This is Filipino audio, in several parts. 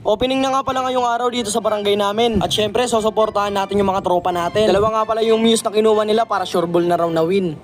Opening na nga pala ngayong araw dito sa barangay namin. At syempre, susuportahan natin yung mga tropa natin. Dalawa nga pala yung muse na kinuha nila para sure ball na raw na win.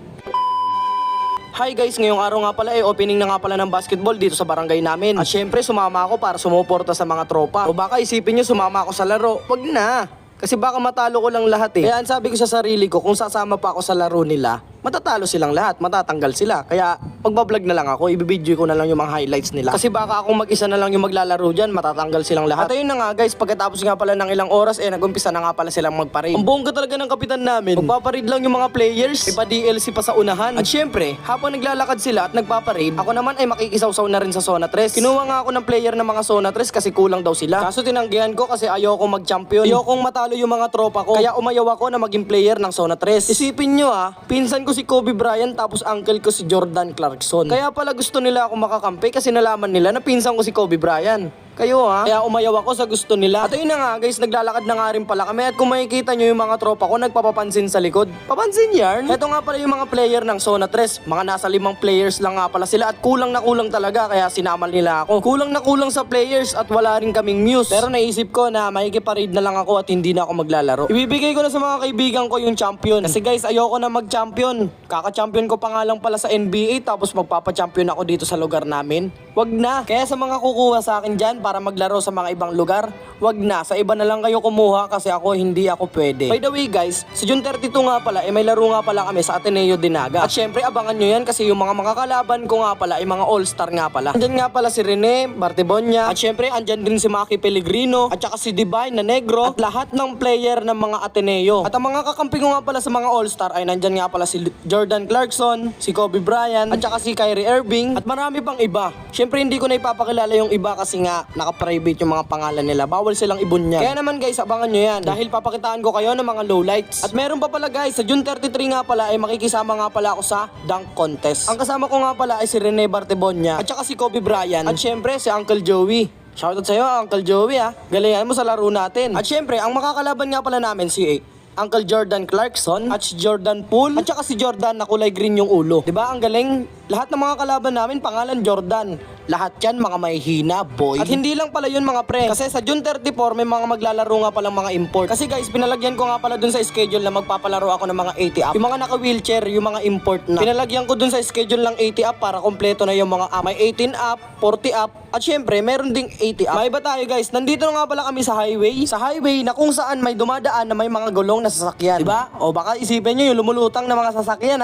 Hi guys, ngayong araw nga pala opening na nga pala ng basketball dito sa barangay namin. At syempre, sumama ako para sumuporta sa mga tropa. O baka isipin nyo sumama ako sa laro. Wag na. Kasi baka matalo ko lang lahat eh. Kaya ang sabi ko sa sarili ko, kung sasama pa ako sa laro nila, matatalo silang lahat, matatanggal sila. Kaya magbablog na lang ako, ibibideo ko na lang yung mga highlights nila. Kasi baka akong mag-isa na lang yung maglalaro dyan, matatanggal silang lahat. At ayun na nga guys, pagkatapos nga pala ng ilang oras, nag-umpisa na nga pala silang magparade. Ang bongga talaga ng kapitan namin, magpaparade lang yung mga players, ipa DLC pa sa unahan. At syempre, habang naglalakad sila at nagpaparade, ako naman ay makikisawsaw na rin sa Zona 3. Kinuha nga ako ng player ng mga Zona 3 kasi kulang daw sila. Kaso tinanggihan ko kasi ayoko mag-champion. Ayokong matalo yung mga tropa ko. Kaya umayaw ako na maging player ng Zona 3. Isipin nyo pinsan ko si Kobe Bryant tapos uncle ko si Jordan Clarkson. Kaya pala gusto nila ako makakampi kasi nalaman nila na pinsan ko si Kobe Bryant. Kayo Kaya umayaw ako sa gusto nila. At ayun na nga guys, naglalakad na nga rin pala kami. At kung makikita nyo yung mga tropa ko, nagpapapansin sa likod. Papansin yarn? Ito nga pala yung mga player ng Zona 3. Mga nasa 5 players lang nga pala sila. At kulang na kulang talaga kaya sinamal nila ako. Kulang na kulang sa players at wala rin kaming muse. Pero naisip ko na makikiparade na lang ako at hindi na ako maglalaro. Ibibigay ko na sa mga kaibigan ko yung champion. Kasi guys, ayoko na mag-champion. Kaka-champion ko pa nga lang pala sa NBA tapos magpapa-champion ako dito sa lugar namin. Wag na. Kaya sa mga kukuha sa akin dyan para maglaro sa mga ibang lugar, wag na. Sa iba na lang kayo kumuha kasi ako hindi ako pwede. By the way guys, sa June 32 nga pala, may laro nga pala kami sa Ateneo Dinaga. At syempre, abangan nyo yan kasi yung mga makakalaban ko nga pala ay mga all-star nga pala. Andyan nga pala si Rene Bartebonia. At syempre, andyan din si Maki Pellegrino. At saka si Divine na Negro. At lahat ng player ng mga Ateneo. At ang mga kakampi ko nga pala sa mga all-star ay nandyan nga pala si Jordan Clarkson, si Kobe Bryant, at saka si Kyrie Irving. At marami pang iba. Syempre, hindi ko na ipapakilala yung iba kasi nga naka-private yung mga pangalan nila. Bawal silang ibunyan. Kaya naman guys, abangan nyo yan. Dahil papakitaan ko kayo ng mga lowlights. At meron pa pala guys, sa June 33 nga pala ay makikisama nga pala ako sa dunk contest. Ang kasama ko nga pala ay si Rene Bartebonia at saka si Kobe Bryant. At syempre si Uncle Joey. Shoutout sa'yo Uncle Joey Galingan mo sa laro natin. At syempre, ang makakalaban nga pala namin si Uncle Jordan Clarkson at si Jordan Poole at saka si Jordan na kulay green yung ulo. Diba? Ang galing. Lahat ng mga kalaban namin pangalan Jordan. Lahat yan mga mahihina, boy. At hindi lang pala yun mga pre. Kasi sa June 34 may mga maglalaro nga palang mga import. Kasi guys, pinalagyan ko nga pala dun sa schedule na magpapalaro ako ng mga 80 up. Yung mga naka-wheelchair, yung mga import na. Pinalagyan ko dun sa schedule ng 80 up para kompleto na yung mga may 18 up, 40 up. At syempre, meron ding 80 up. May iba tayo guys, nandito na nga pala kami sa highway. Sa highway na kung saan may dumadaan na may mga gulong na sasakyan. Diba? O baka isipin nyo yung lumulutang na mga sasakyan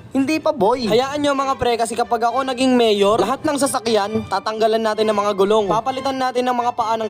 Hindi pa boy. Hayaan nyo mga pre kasi kapag ako naging mayor, lahat ng sasakyan, tatanggalan natin ng mga gulong. Papalitan natin ng mga paa ng